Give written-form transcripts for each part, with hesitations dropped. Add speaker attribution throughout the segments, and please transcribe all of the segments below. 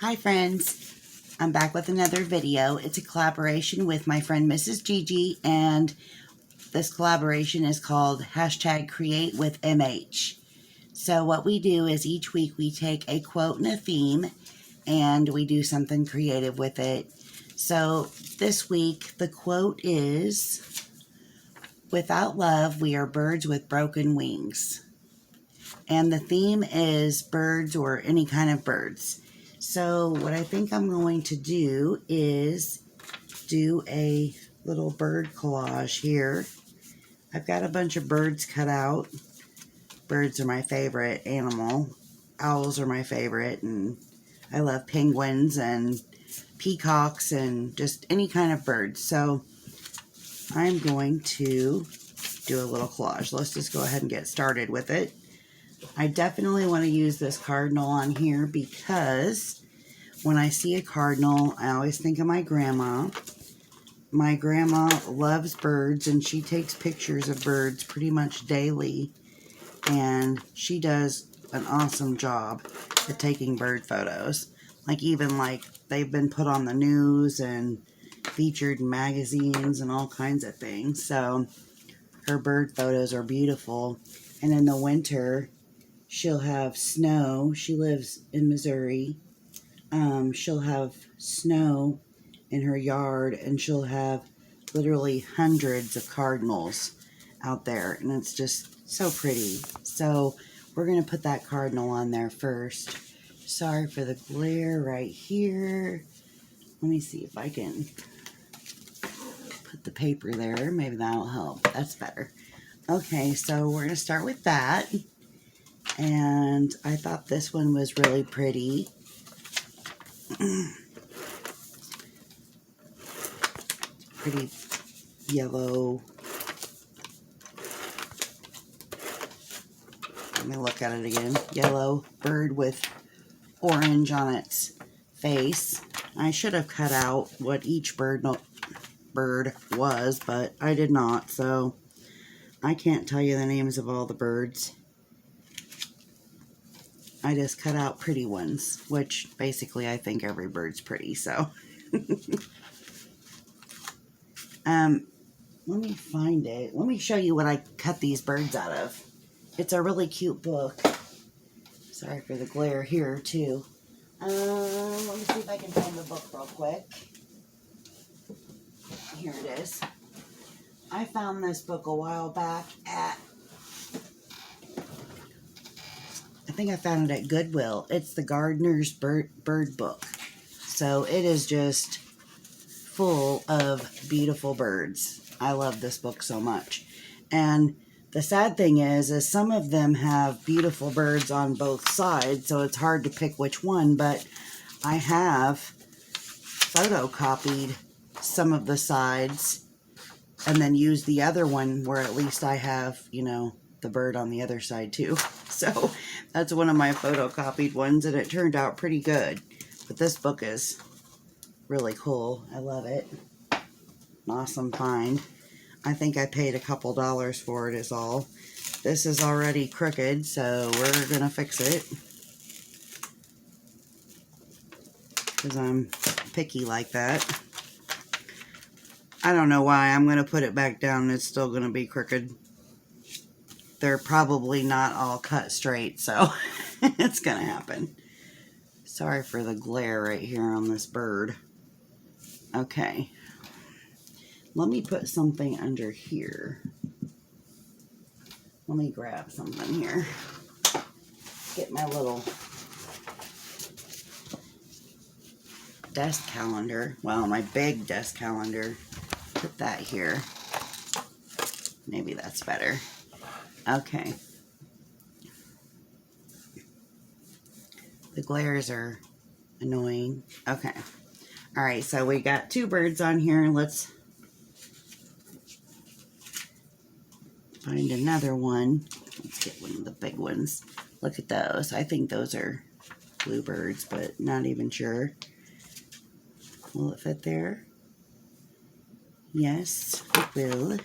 Speaker 1: Hi friends, I'm back with another video. It's a collaboration with my friend Mrs Gigi, and this collaboration is called #CreateWithMH. So what we do is each week we take a quote and a theme and we do something creative with it. So this week the quote is, "Without love, we are birds with broken wings." And the theme is birds, or any kind of birds. So what I think I'm going to do is do a little bird collage here. I've got a bunch of birds cut out. Birds are my favorite animal. Owls are my favorite, and I love penguins and peacocks and just any kind of bird. So I'm going to do a little collage. Let's just go ahead and get started with it. I definitely want to use this cardinal on here because when I see a cardinal, I always think of my grandma. My grandma loves birds, and she takes pictures of birds pretty much daily, and she does an awesome job at taking bird photos. Even they've been put on the news and featured in magazines and all kinds of things. So her bird photos are beautiful. And in the winter, she'll have snow. She lives in Missouri. She'll have snow in her yard, and she'll have literally hundreds of cardinals out there, and it's just so pretty. So we're going to put that cardinal on there first. Sorry for the glare right here. Let me see if I can put the paper there. Maybe that'll help. That's better. Okay, so we're going to start with that. And I thought this one was really pretty. Pretty yellow. Let me look at it again. Yellow bird with orange on its face. I should have cut out what each bird was, but I did not, so I can't tell you the names of all the birds. I just cut out pretty ones, which basically I think every bird's pretty, so. Let me find it. Let me show you what I cut these birds out of. It's a really cute book. Sorry for the glare here, too. Let me see if I can find the book real quick. Here it is. I found this book a while back at, I think I found it at Goodwill. It's the Gardener's Bird Book. So it is just full of beautiful birds. I love this book so much. And the sad thing is some of them have beautiful birds on both sides, so it's hard to pick which one, but I have photocopied some of the sides and then used the other one where at least I have, the bird on the other side too. So that's one of my photocopied ones, and it turned out pretty good. But this book is really cool. I love it. An awesome find. I think I paid a couple dollars for it is all. This is already crooked, so we're gonna fix it. Because I'm picky like that. I don't know why. I'm gonna put it back down and it's still gonna be crooked. They're probably not all cut straight, so it's gonna happen. Sorry for the glare right here on this bird. Okay. Let me put something under here. Let me grab something here. Get my little desk calendar. Well, my big desk calendar. Put that here. Maybe that's better. Okay. The glares are annoying. Okay. Alright, so we got two birds on here. Let's find another one. Let's get one of the big ones. Look at those. I think those are bluebirds, but not even sure. Will it fit there? Yes, it will.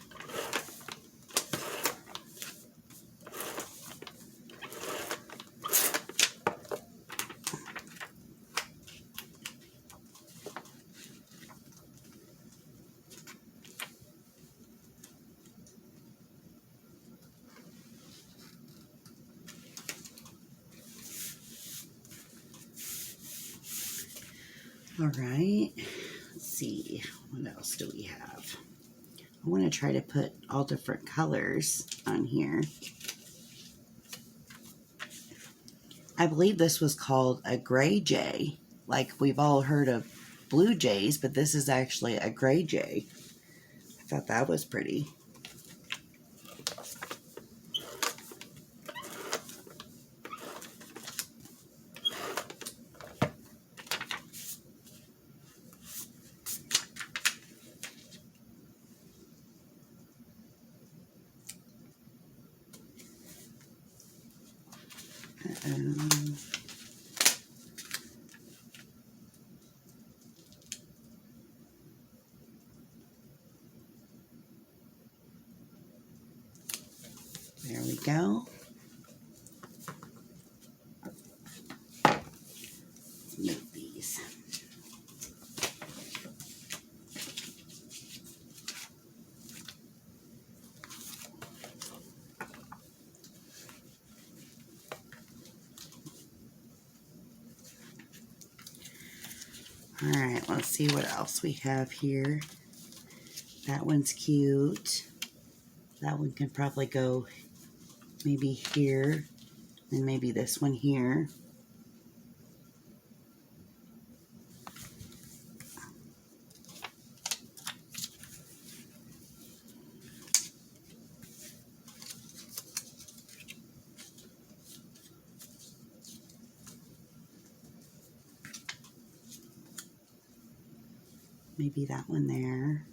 Speaker 1: All right, let's see, what else do we have? I want to try to put all different colors on here. I believe this was called a gray jay. Like we've all heard of blue jays, but this is actually a gray jay. I thought that was pretty. There we go. Move these. All right, let's see what else we have here. That one's cute. That one can probably go maybe here, and maybe this one here. Maybe that one there.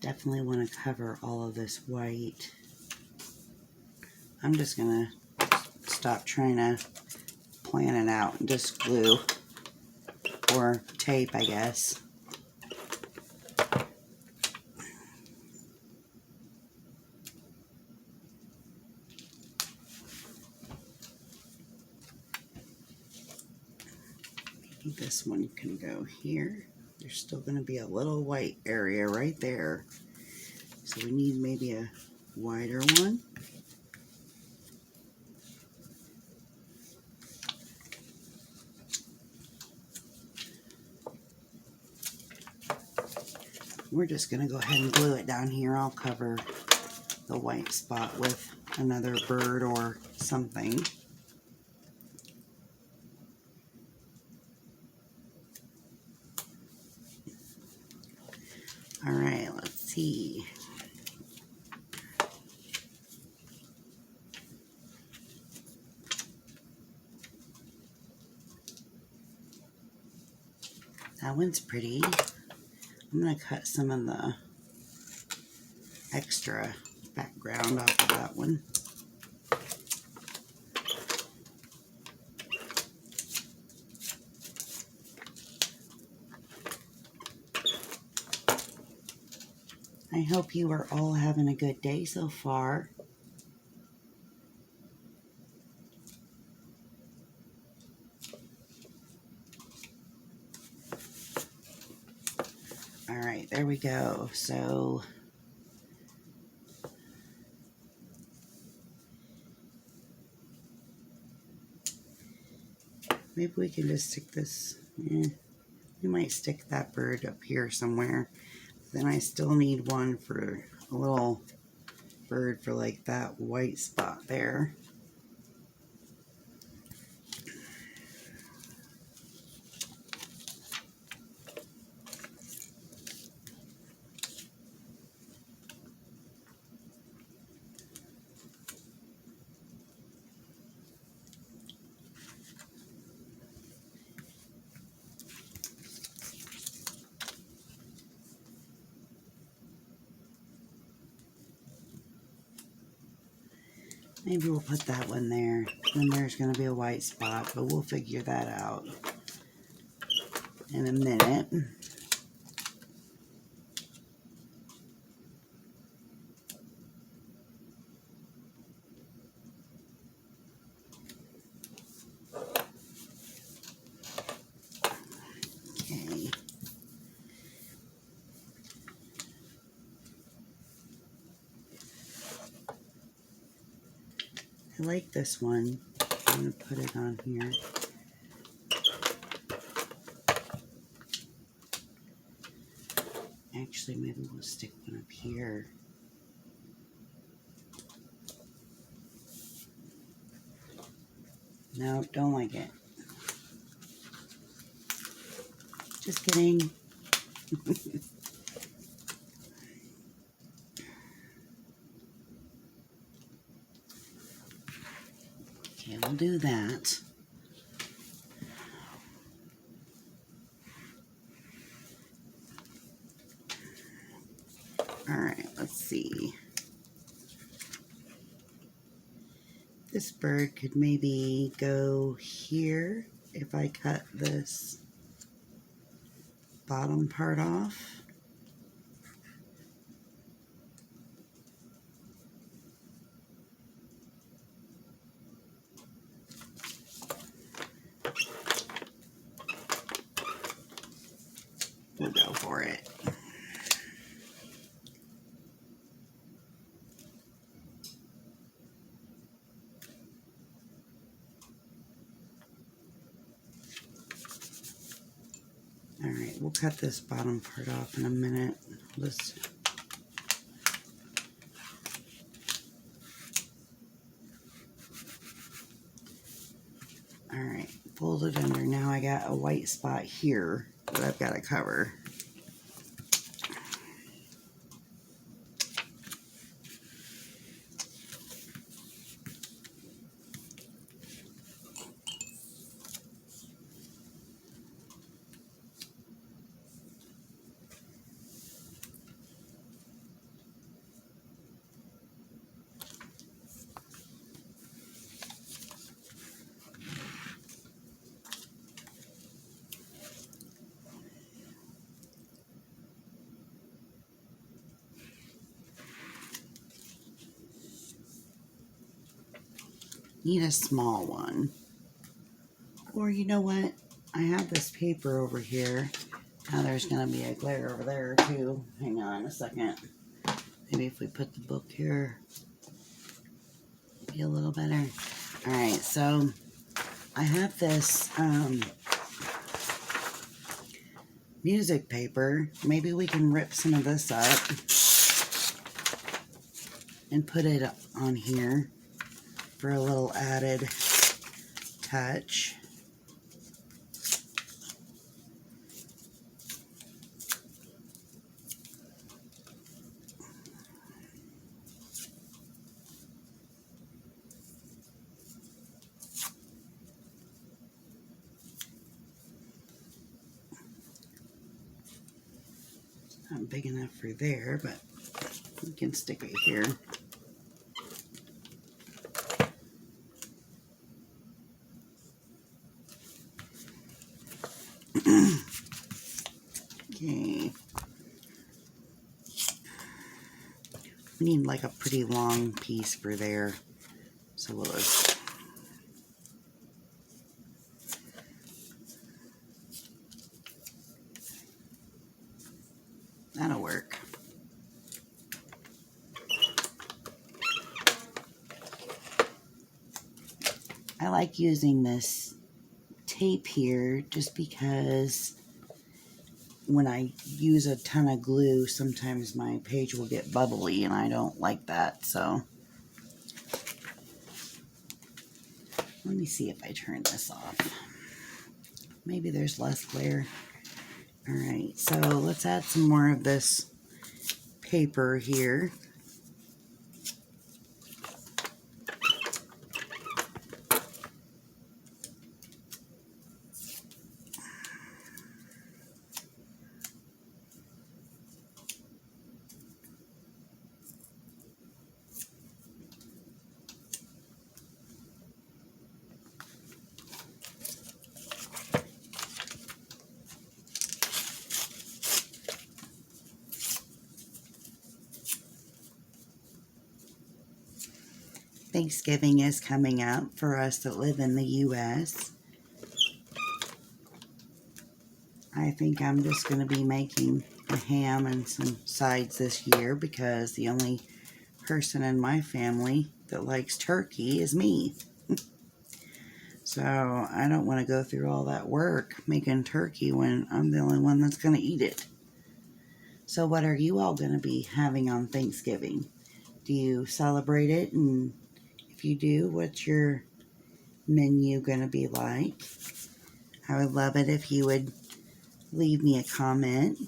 Speaker 1: Definitely want to cover all of this white. I'm just going to stop trying to plan it out and just glue or tape, I guess. Maybe this one can go here. There's still going to be a little white area right there. So we need maybe a wider one. We're just going to go ahead and glue it down here. I'll cover the white spot with another bird or something. All right, let's see. That one's pretty. I'm going to cut some of the extra background off of that one. I hope you are all having a good day so far. All right, there we go. So maybe we can just stick this. We might stick that bird up here somewhere. Then I still need one for a little bird for like that white spot there. Maybe we'll put that one there. Then there's going to be a white spot, but we'll figure that out in a minute. Okay. like this one. I'm going to put it on here. Actually, maybe we'll stick one up here. No, don't like it. Just kidding. Okay, we'll do that. Alright, let's see. This bird could maybe go here if I cut this bottom part off. We'll go for it. Alright, we'll cut this bottom part off in a minute. Alright, fold it under. Now I got a white spot here that I've got to cover. Need a small one. Or you know what? I have this paper over here. Now there's going to be a glare over there too. Hang on a second. Maybe if we put the book here, it'll be a little better. Alright, so I have this music paper. Maybe we can rip some of this up and put it on here for a little added touch. Not big enough for there, but we can stick it here. Okay. We need like a pretty long piece for there. So we'll just that'll work. I like using this tape here just because when I use a ton of glue, sometimes my page will get bubbly and I don't like that. So let me see if I turn this off. Maybe there's less glare. Alright, so let's add some more of this paper here. Thanksgiving is coming up for us that live in the U.S. I think I'm just going to be making a ham and some sides this year because the only person in my family that likes turkey is me. So I don't want to go through all that work making turkey when I'm the only one that's going to eat it. So what are you all going to be having on Thanksgiving? Do you celebrate it? And if you do, what's your menu going to be like? I would love it if you would leave me a comment.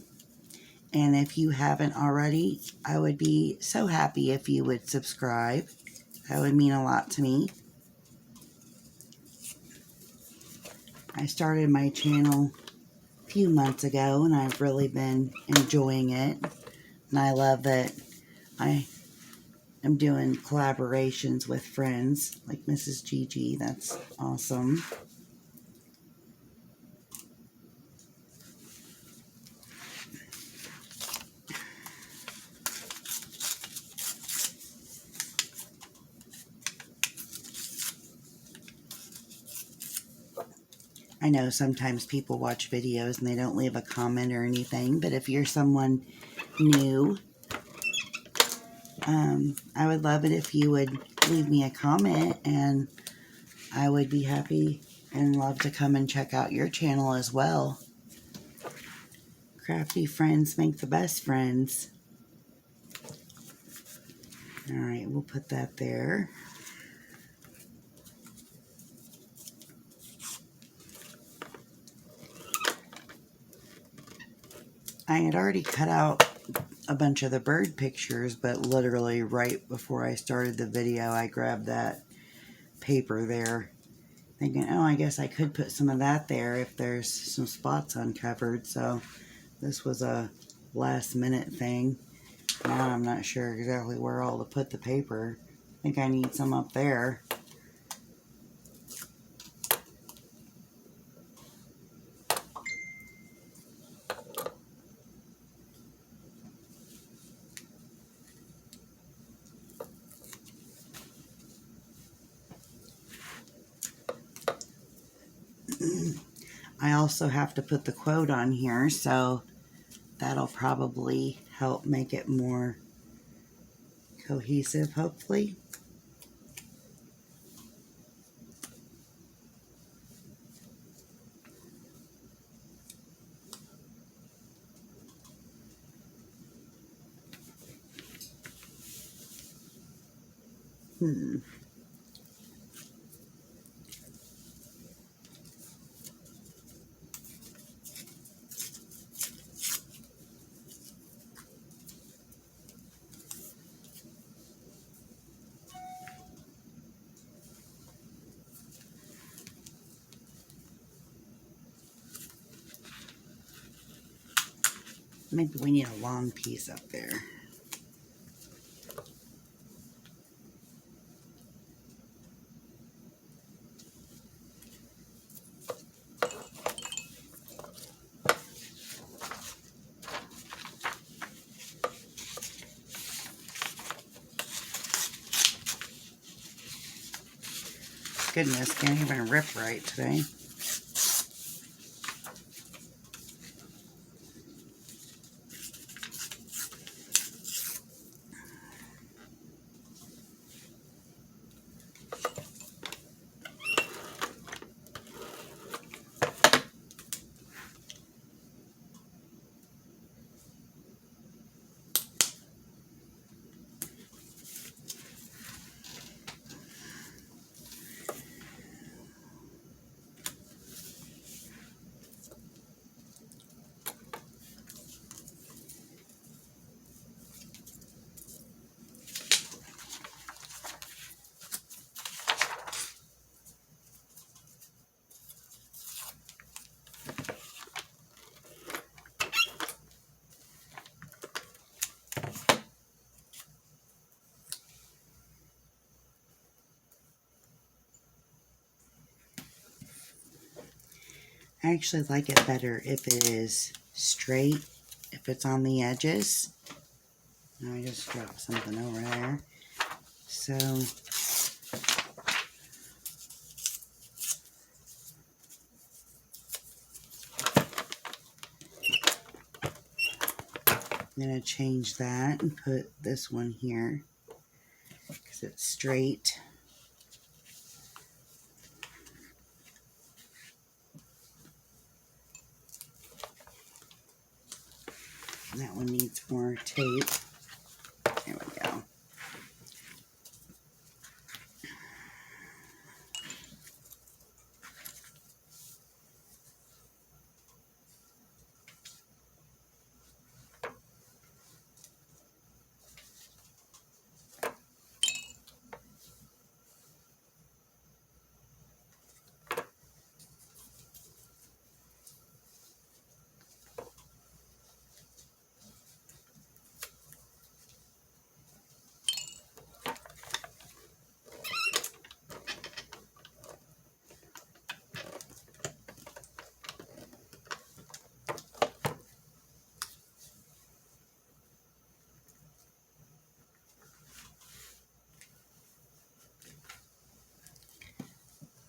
Speaker 1: And if you haven't already, I would be so happy if you would subscribe. That would mean a lot to me. I started my channel a few months ago and I've really been enjoying it. And I love that I am doing collaborations with friends like Mrs Gigi. That's awesome. I know sometimes people watch videos and they don't leave a comment or anything, but if you're someone new, I would love it if you would leave me a comment, and I would be happy and love to come and check out your channel as well. Crafty friends make the best friends. Alright, we'll put that there. I had already cut out a bunch of the bird pictures, but literally right before I started the video, I grabbed that paper there, thinking, oh, I guess I could put some of that there if there's some spots uncovered. So this was a last minute thing. Now I'm not sure exactly where all to put the paper. I think I need some up there. I also have to put the quote on here, so that'll probably help make it more cohesive, hopefully. Maybe we need a long piece up there. Goodness, can't even rip right today. I actually like it better if it is straight, if it's on the edges. Now I just dropped something over there. So I'm going to change that and put this one here. because it's straight. And that one needs more tape. There we go.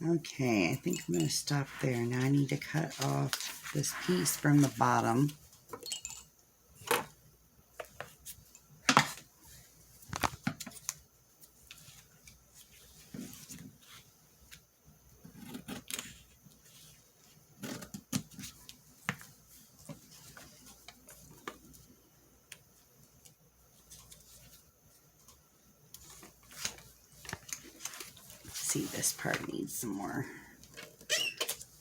Speaker 1: Okay, I think I'm going to stop there. Now I need to cut off this piece from the bottom. See, this part needs some more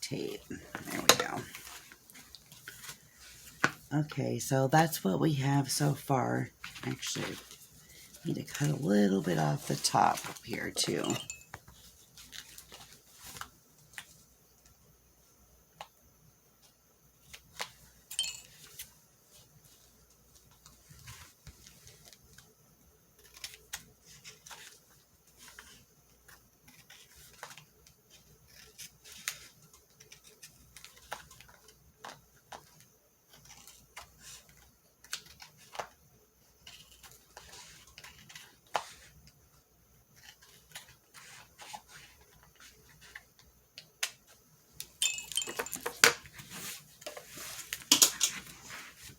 Speaker 1: tape. There we go. Okay, so that's what we have so far. Actually, I need to cut a little bit off the top here too.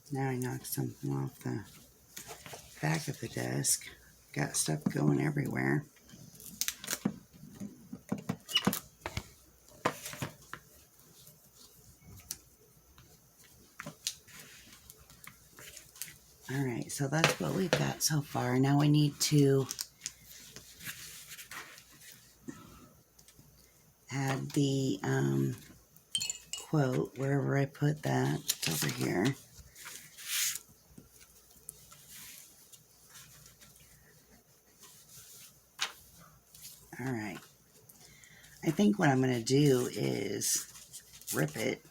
Speaker 1: Now I knocked something off the back of the desk. Got stuff going everywhere. Alright, so that's what we've got so far. Now we need to add the quote wherever I put that. It's over here. Alright. I think what I'm going to do is rip it.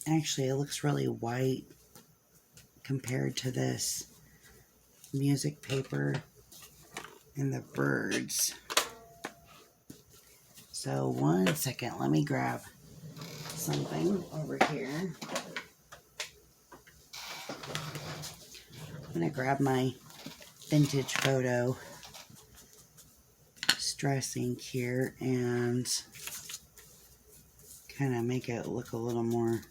Speaker 1: Actually, it looks really white compared to this music paper and the birds. So 1 second, let me grab something over here. I'm going to grab my vintage photo stress ink here and kind of make it look a little more.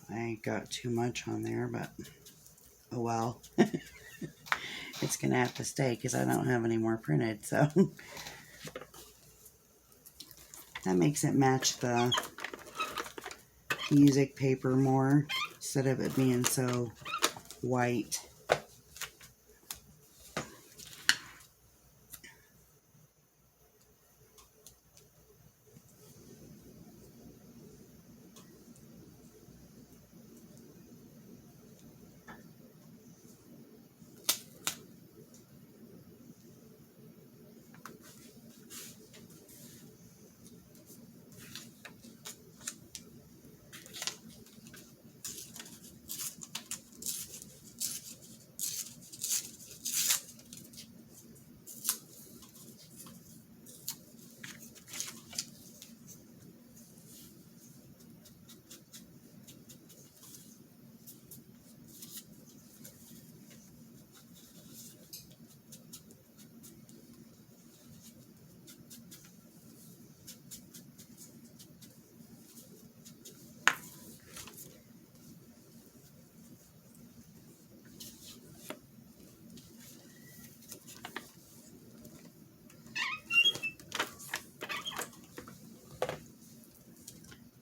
Speaker 1: I got too much on there, but oh well. It's gonna have to stay because I don't have any more printed, so that makes it match the music paper more instead of it being so white.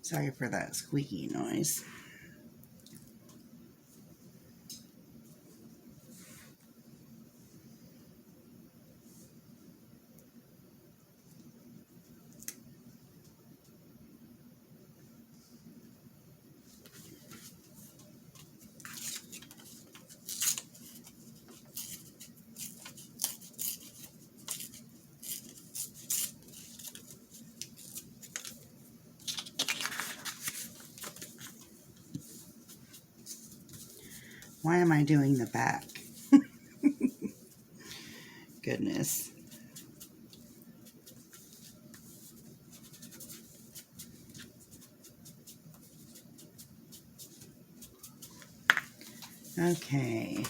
Speaker 1: Sorry for that squeaky noise. Why am I doing the back? Goodness. Okay.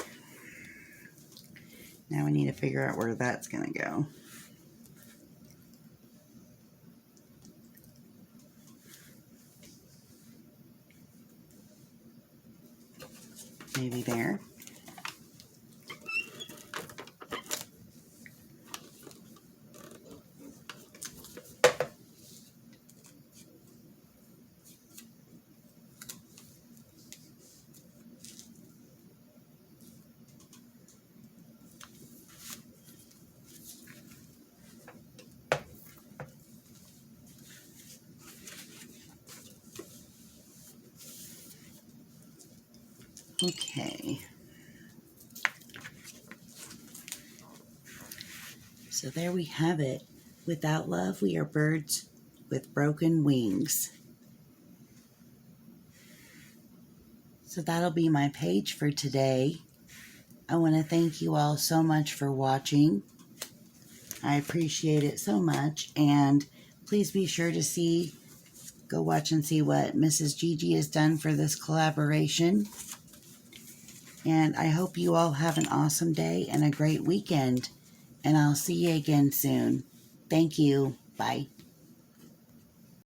Speaker 1: Now we need to figure out where that's going to go. Maybe there. Okay. So there we have it. Without love, we are birds with broken wings. So that'll be my page for today. I want to thank you all so much for watching. I appreciate it so much. And please be sure to go watch and see what Mrs. Gigi has done for this collaboration. And I hope you all have an awesome day and a great weekend. And I'll see you again soon. Thank you. Bye.